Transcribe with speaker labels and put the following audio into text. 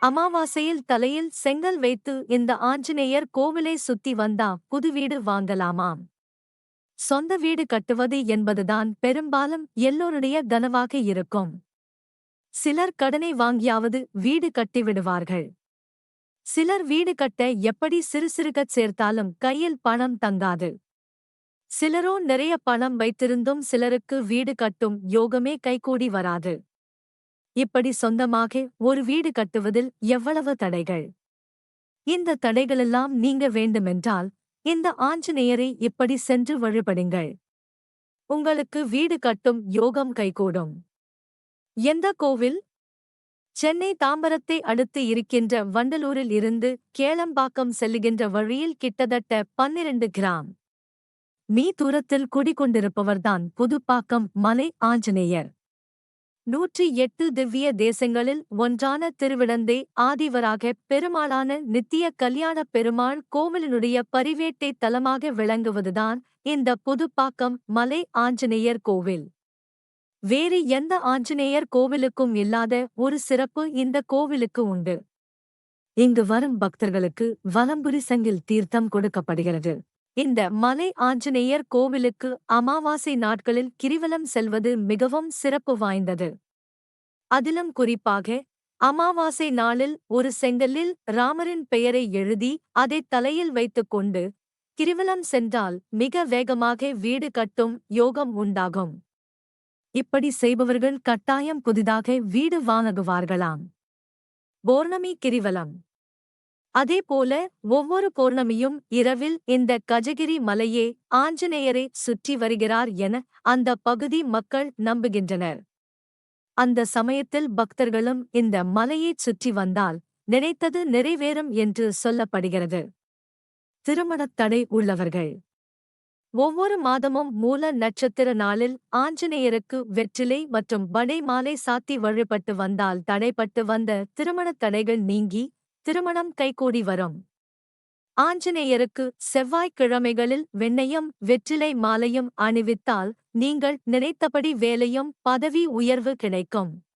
Speaker 1: அமாவாசையில் தலையில் செங்கல் வைத்து இந்த ஆஞ்சநேயர் கோவிலை சுத்தி வந்தா புது வீடு வாங்கலாமாம். சொந்த வீடு கட்டுவது என்பதுதான் பெரும்பாலும் எல்லோருடைய கனவாக இருக்கும். சிலர் கடனை வாங்கியாவது வீடு கட்டிவிடுவார்கள். சிலர் வீடு கட்ட எப்படி சிறுசிறுகச் சேர்த்தாலும் கையில் பணம் தங்காது. சிலரோ நிறைய பணம் வைத்திருந்தும் சிலருக்கு வீடு கட்டும் யோகமே கைகூடி வராது. இப்படி சொந்தமாக ஒரு வீடு கட்டுவதில் எவ்வளவு தடைகள்! இந்த தடைகளெல்லாம் நீங்க வேண்டுமென்றால் இந்த ஆஞ்சநேயரை இப்படி சென்று வழிபடுங்கள். உங்களுக்கு வீடு கட்டும் யோகம் கைகூடும். எந்த கோவில்? சென்னை தாம்பரத்தை அடுத்து இருக்கின்ற வண்டலூரில் இருந்து கேளம்பாக்கம் செல்லுகின்ற வழியில் கிட்டத்தட்ட 12 கிராம் மீ தூரத்தில் குடிகொண்டிருப்பவர்தான் புதுப்பாக்கம் மலை ஆஞ்சநேயர். 108 திவ்ய தேசங்களில் ஒன்றான திருவிடந்தை ஆதிவராகப் பெருமாளான நித்திய கல்யாணப் பெருமாள் கோவிலினுடைய பரிவேட்டை தலமாக விளங்குவதுதான் இந்த புதுப்பாக்கம் மலை ஆஞ்சநேயர் கோவில். வேறு எந்த ஆஞ்சநேயர் கோவிலுக்கும் இல்லாத ஒரு சிறப்பு இந்த கோவிலுக்கு உண்டு. இங்கு வரும் பக்தர்களுக்கு வலம்புரி சங்கில் தீர்த்தம் கொடுக்கப்படுகிறது. இந்த மலை ஆஞ்சநேயர் கோவிலுக்கு அமாவாசை நாட்களில் கிரிவலம் செல்வது மிகவும் சிறப்பு வாய்ந்தது. அதிலும் குறிப்பாக அமாவாசை நாளில் ஒரு செங்கல்லில் ராமரின் பெயரை எழுதி அதை தலையில் வைத்துக்கொண்டு கிரிவலம் சென்றால் மிக வேகமாக வீடு கட்டும் யோகம் உண்டாகும். இப்படி செய்பவர்கள் கட்டாயம் புதிதாக வீடு வாங்குவார்களாம். பௌர்ணமி கிரிவலம். அதேபோல ஒவ்வொரு பௌர்ணமியும் இரவில் இந்த கஜகிரி மலையே ஆஞ்சநேயரை சுற்றி வருகிறார் என அந்த பகுதி மக்கள் நம்புகின்றனர். அந்த சமயத்தில் பக்தர்களும் இந்த மலையைச் சுற்றி வந்தால் நினைத்தது நிறைவேறும் என்று சொல்லப்படுகிறது. திருமணத் தடை உள்ளவர்கள் ஒவ்வொரு மாதமும் மூல நட்சத்திர நாளில் ஆஞ்சநேயருக்கு வெற்றிலை மற்றும் வடை மாலை சாத்தி வழிபட்டு வந்தால் தடைப்பட்டு வந்த திருமணத் தடைகள் நீங்கி திருமணம் கைகூடி வரும். ஆஞ்சநேயருக்கு செவ்வாய்க்கிழமைகளில் வெண்ணையும் வெற்றிலை மாலையும் அணிவித்தால் நீங்கள் நினைத்தபடி வேலையும் பதவி உயர்வு கிடைக்கும்.